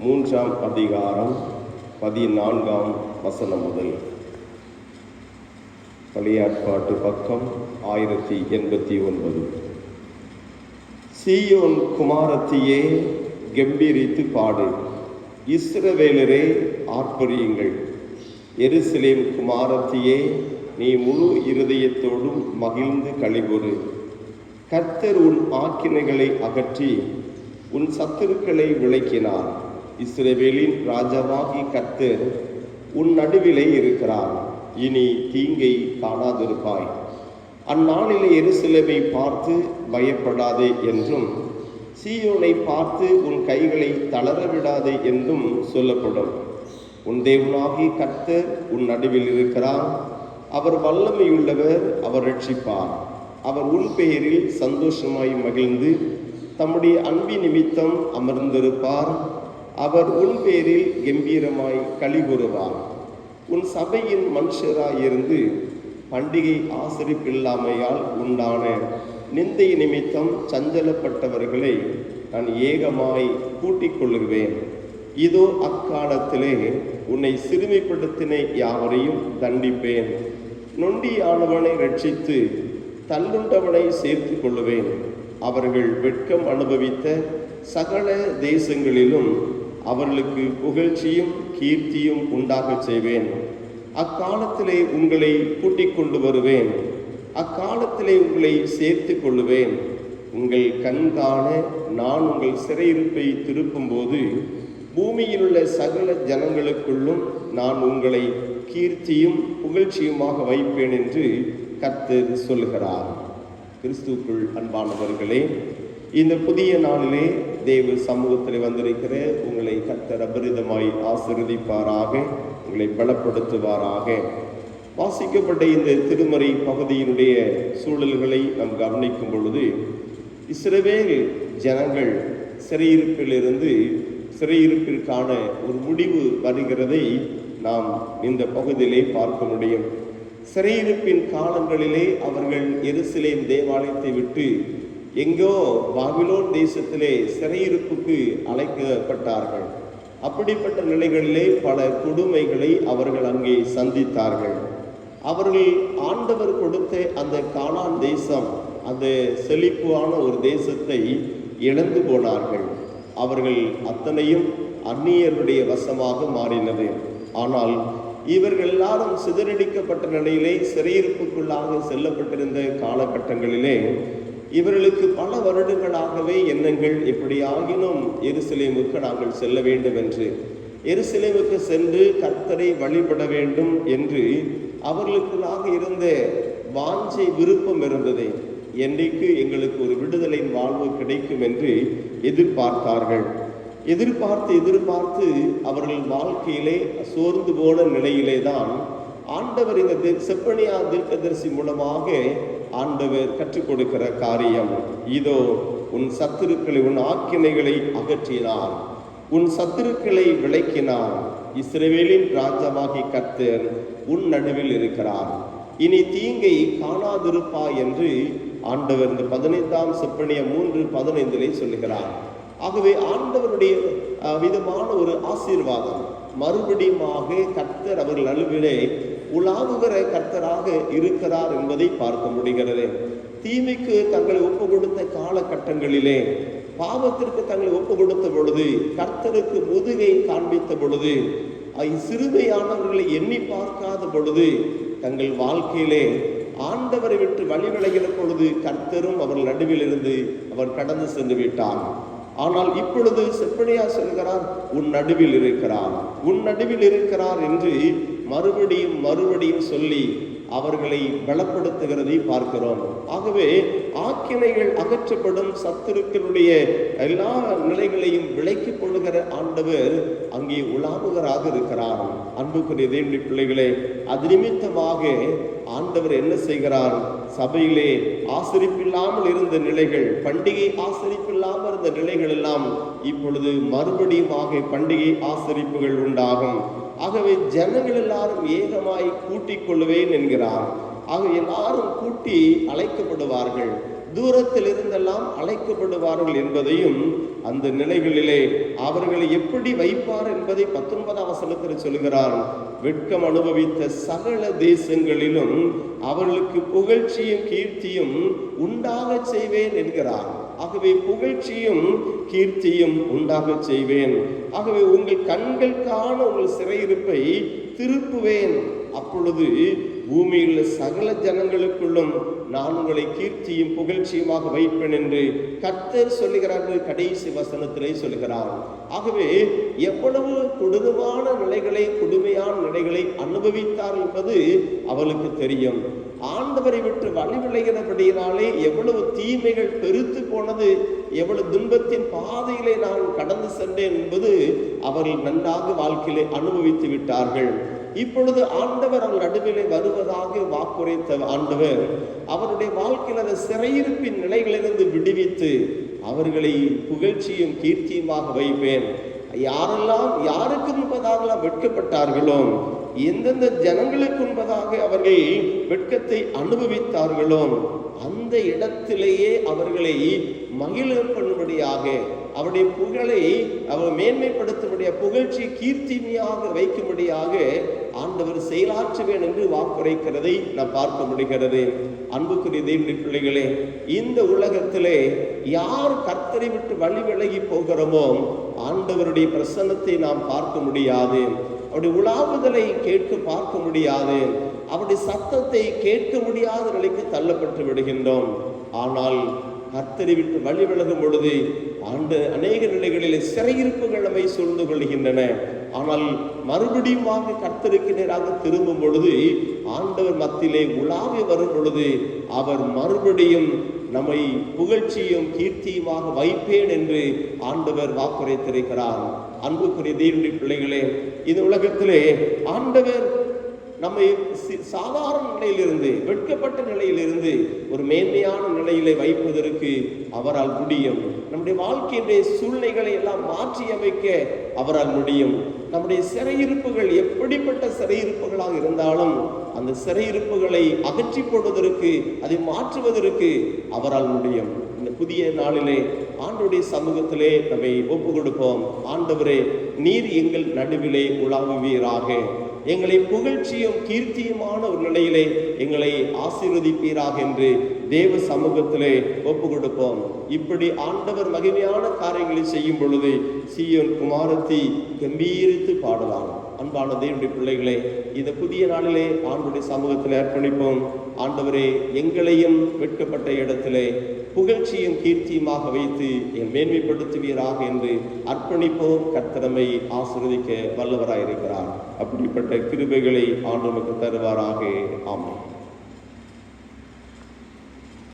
மூன்றாம் அதிகாரம் 14ஆம் வசனம் முதல். பழைய ஏற்பாட்டு பக்கம் 1089. சீயோன் குமாரத்தியே கம்பீரித்து பாடு, இஸ்ரவேலரே ஆர்ப்பரியுங்கள். எருசலேம் குமாரத்தியே நீ முழு இருதயத்தோடும் மகிழ்ந்து களிகூறு. கர்த்தர் உன் ஆக்கினைகளை அகற்றி உன் சத்துருக்களை விலக்கினார். இஸ்ரவேலின் ராஜாவாகி கர்த்தர் உன் நடுவிலே இருக்கிறார். இனி தீங்கை காணாதிருப்பாய். அந்நாளிலே எருசலேமை பார்த்து பயப்படாதே என்றும், சீயோனை பார்த்து உன் கைகளை தளரவிடாதே என்றும் சொல்லப்படும். உன் தேவனாகி கர்த்தர் உன் நடுவில் இருக்கிறார். அவர் வல்லமையுள்ளவர், அவர் ரட்சிப்பார். அவர் உன் பெயரில் சந்தோஷமாய் மகிழ்ந்து தம்முடைய அன்பின் நிமித்தம் அமர்ந்திருப்பார். அவர் உன் பேரில் கம்பீரமாய் களிகூறுவார். உன் சபையின் மனுஷராயிருந்து பண்டிகை ஆசரிப்பில்லாமையால் உண்டான நிந்தை நிமித்தம் சஞ்சலப்பட்டவர்களை நான் ஏகமாய் கூட்டிக் கொள்ளுவேன். இதோ அக்காலத்திலே உன்னை சிறுமைப்படுத்தின யாவரையும் தண்டிப்பேன். நொண்டியானவனை ரட்சித்து தள்ளுண்டவனை சேர்த்து கொள்ளுவேன். அவர்கள் வெட்கம் அனுபவித்த சகல தேசங்களிலும் அவர்களுக்கு புகழ்ச்சியும் கீர்த்தியும் உண்டாகச் செய்வேன். அக்காலத்திலே உங்களை கூட்டிக் கொண்டு வருவேன். அக்காலத்திலே உங்களை சேர்த்து கொள்ளுவேன். உங்கள் கண்காண நான் உங்கள் சிறையிருப்பை திருப்பும்போது பூமியில் உள்ள சகல ஜனங்களுக்குள்ளும் நான் உங்களை கீர்த்தியும் புகழ்ச்சியுமாக வைப்பேன் என்று கர்த்தர் சொல்கிறார். கிறிஸ்துவுக்குள் அன்பானவர்களே, இந்த புதிய நாளிலே தேவ சமூகத்தில் வந்திருக்கிற உங்களை கர்த்தர் அபரிதமாய் ஆசீர்வதிப்பாராக, உங்களை பலப்படுத்துவாராக. வாசிக்கப்பட்ட இந்த திருமறை பகுதியினுடைய சூழல்களை நாம் கவனிக்கும் பொழுது, இஸ்ரவேல் ஜனங்கள் சிறையிருப்பிலிருந்து சிறையிருப்பிற்கான ஒரு முடிவு வருகிறதை நாம் இந்த பகுதியிலே பார்க்க முடியும். சிறையிருப்பின் காலங்களிலே அவர்கள் எருசலேம் தேவாலயத்தை விட்டு எங்கோ பாபிலோன் தேசத்திலே சிறையிருப்புக்கு அழைக்கப்பட்டார்கள். அப்படிப்பட்ட நிலைகளிலே பல கொடுமைகளை அவர்கள் அங்கே சந்தித்தார்கள். அவர்கள் ஆண்டவர் கொடுத்த அந்த கானான் தேசம், அந்த செழிப்பான ஒரு தேசத்தை இழந்து போனார்கள். அவர்கள் அத்தனையும் அந்நியருடைய வசமாக மாறினது. ஆனால் இவர்கள் எல்லாரும் சிதறடிக்கப்பட்ட நிலையிலே சிறையிருப்புக்குள்ளாக செல்லப்பட்டிருந்த காலகட்டங்களிலே இவர்களுக்கு பல வருடங்களாகவே எண்ணங்கள் எப்படியாகினும் எருசலேமுக்கு நாங்கள் செல்ல வேண்டும் என்று, எருசலேமுக்கு சென்று கர்த்தரை வழிபட வேண்டும் என்று அவர்களுக்குள்ளாக இருந்த வாஞ்சை விருப்பம் இருந்தது. என்றைக்கு எங்களுக்கு ஒரு விடுதலையின் வாழ்வு கிடைக்கும் என்று எதிர்பார்த்தார்கள். எதிர்பார்த்து அவர்கள் வாழ்க்கையிலே சோர்ந்து போன நிலையிலே தான் ஆண்டவர் இந்த செப்பனியா தீர்க்கதரிசி மூலமாக ஆண்டவர் கற்றுக் கொடுக்கிற காரியம், இதோ உன் சத்துருக்களை, உன் ஆக்கினைகளை அகற்றினார், உன் சத்துருக்களை விலக்கினார். இஸ்ரவேலின் ராஜாவாகி கர்த்தர் உன் நடுவில் இருக்கிறார். இனி தீங்கை காணாதிருப்பா என்று ஆண்டவர் இந்த 15ஆம் செப்பனியா 3:15 சொல்லுகிறார். ஆகவே ஆண்டவருடைய விதமான ஒரு ஆசீர்வாதம் மறுபடியுமாக கர்த்தர் அவர்கள் நடுவிலே உலாவுகிற கர்த்தராக இருக்கிறார் என்பதை பார்க்க முடிகிறது. தீமைக்கு தங்களை ஒப்பு கொடுத்த காலகட்டங்களிலே, பாவத்திற்கு தங்களை ஒப்பு கொடுத்த பொழுது, கர்த்தருக்கு முதுகை காண்பித்த பொழுது, சிறுமையானவர்களை எண்ணி பார்க்காத பொழுது, தங்கள் வாழ்க்கையிலே ஆண்டவரை விட்டு வழி விலகின பொழுது கர்த்தரும் அவர்கள் நடுவில் இருந்து அவர் கடந்து சென்று விட்டார். ஆனால் இப்பொழுது செப்பனியா சொல்கிறார், உன் நடுவில் இருக்கிறார், உன் நடுவில் இருக்கிறார் என்று மறுபடியும் சொல்லி அவர்களை பலப்படுத்துகிறதை பார்க்கிறோம். ஆகவே ஆக்கினைகள் அகற்றப்படும், சத்துருக்களுடைய எல்லா நிலைகளையும் விலக்கிக் கொள்ளுகிற ஆண்டவர் அங்கே உலாவுகராக இருக்கிறார். அன்புக்குரிய தேவனுடைய பிள்ளைகளே, அது நிமித்தமாக ஆண்டவர் என்ன செய்கிறார்? சபையிலே ஆசரிப்பில்லாமல் இருந்த நிலைகள், பண்டிகை ஆசரிப்பில்லாமல் இருந்த நிலைகள் எல்லாம் இப்பொழுது மறுபடியுமாக பண்டிகை ஆசரிப்புகள் உண்டாகும். ஆகவே ஜனங்கள் எல்லாரும் ஏகமாய் கூட்டிக் கொள்வேன் என்கிறார். ஆக எல்லாரும் கூட்டி அழைக்கப்படுவார்கள். தூரத்தில் இருந்தெல்லாம் அழைக்கப்படுவார்கள் என்பதையும், அந்த நிலைகளிலே அவர்களை எப்படி வைப்பார் என்பதை 19ஆம் வசனத்தில் சொல்கிறார். வெட்கம் அனுபவித்த சகல தேசங்களிலும் அவர்களுக்கு புகழ்ச்சியும் கீர்த்தியும் உண்டாக செய்வேன் என்கிறார். ஆகவே புகழ்ச்சியும் கீர்த்தியும் உண்டாக செய்வேன். ஆகவே உங்கள் கண்கள் காண உங்கள் சிறையிருப்பை திருப்புவேன். அப்பொழுது பூமியில் சகல ஜனங்களுக்குள்ளும் நான் உங்களை கீர்த்தியும் புகழ்ச்சியுமாக வைப்பேன் என்று கர்த்தர் சொல்லுகிறார்கள். கடைசி வசனத்திலே சொல்கிறார். ஆகவே எவ்வளவு கொடூரமான நிலைகளை, கொடுமையான நிலைகளை அனுபவித்தார் என்பது அவளுக்கு தெரியும். ஆண்டவரை விட்டு வழி விலகினபடியினாலே எவ்வளவு தீமைகள் பெருத்து போனது, எவ்வளவு துன்பத்தின் பாதையிலே நான் கடந்து சென்றேன் என்பது அவர்கள் நன்றாக வாழ்க்கையிலே அனுபவித்து விட்டார்கள். இப்பொழுது ஆண்டவர் அவர் நடுவிலே வருவதாக வாக்குரைத்த ஆண்டவர் அவருடைய வாழ்க்கையில் அந்த சிறையிருப்பின் நிலைகளிலிருந்து விடுவித்து அவர்களை புகழ்ச்சியும் கீர்த்தியுமாக வைப்பேன். யாரெல்லாம் யாருக்கு முன்பதாக வெட்கப்பட்டார்களோ, எந்தெந்த ஜனங்களுக்கு முன்பதாக அவர்கள் வெட்கத்தை அனுபவித்தார்களோ, அந்த இடத்திலேயே அவர்களை மகிழ பண்ணும்படியாக, அவருடைய புகழை அவர் மேன்மைப்படுத்தும்படியாக, புகழ்ச்சி கீர்த்திமையாக வைக்கும்படியாக ஆண்டவர் செயலாற்றுவேன் என்று வாக்குரைக்கிறதை நாம் பார்க்க முடிகிறது. அன்புக்குரிய தேவனுடைய பிள்ளைகளே, இந்த உலகத்திலே யார் கர்த்தரை விட்டு வழி விலகி போகிறோமோ ஆண்டவருடைய பிரசன்னத்தை நாம் பார்க்க முடியாது. அவருடைய உலாவுதலை கேட்க பார்க்க முடியாது. அவருடைய சத்தத்தை கேட்க முடியாத நிலைக்கு தள்ளப்பட்டு விடுகின்றோம். ஆனால் கர்த்தரை விட்டு வழி விலகும் பொழுது அநேக நிலைகளில் சிறையிருப்புகள் நம்மை சூழ்ந்து கொள்கின்றன. ஆனால் மறுபடியும் கர்த்தருக்கு நேராக திரும்பும் பொழுது, ஆண்டவர் மத்தியிலே உலாவி வரும் பொழுது அவர் மறுபடியும் நம்மை புகழ்ச்சியும் கீர்த்தியுமாக வைப்பேன் என்று ஆண்டவர் வாக்குரைத்திருக்கிறார். அன்புக்குரிய தேவனுடைய பிள்ளைகளே, இந்த உலகத்திலே ஆண்டவர் நம்மை சாதாரண நிலையிலிருந்து, வெட்கப்பட்ட நிலையிலிருந்து ஒரு மேன்மையான நிலையிலே வைப்பதற்கு அவரால் முடியும். நம்முடைய வாழ்க்கையினுடைய சூழ்நிலைகளை எல்லாம் மாற்றி அமைக்க அவரால் முடியும். நம்முடைய சிறையிருப்புகள் எப்படிப்பட்ட சிறையிருப்புகளாக இருந்தாலும் அந்த சிறையிருப்புகளை அகற்றி போடுவதற்கு, அதை மாற்றுவதற்கு அவரால் முடியும். இந்த புதிய நாளிலே ஆண்டவருடைய சமூகத்திலே நம்மை ஒப்பு கொடுப்போம். ஆண்டவரே, நீர் எங்கள் நடுவிலே உலாவுவீராக. எங்களை புகழ்ச்சியும் கீர்த்தியுமான ஒரு நிலையிலே எங்களை ஆசீர்வதிப்பீராக என்று தேவ சமூகத்திலே ஒப்பு கொடுப்போம். இப்படி ஆண்டவர் மகிமையான காரியங்களை செய்யும் பொழுது சீயோன் குமாரத்தி கம்பீரித்து பாடலாம். அன்பான தேவனுடைய பிள்ளைகளே, இந்த புதிய நாளிலே ஆண்டவருடைய சமூகத்தில் அர்ப்பணிப்போம். ஆண்டவரே, எங்களையும் வெட்கப்பட்ட இடத்திலே புகழ்ச்சியும் கீர்த்தியுமாக வைத்து என் மேன்மைப்படுத்துவீராக என்று அர்ப்பணிப்போம். கர்த்தரை ஆசீர்வதிக்க வல்லவராயிருக்கிறார். அப்படிப்பட்ட கிருபைகளை ஆண்டவருக்கு தருவாராக. ஆமென்.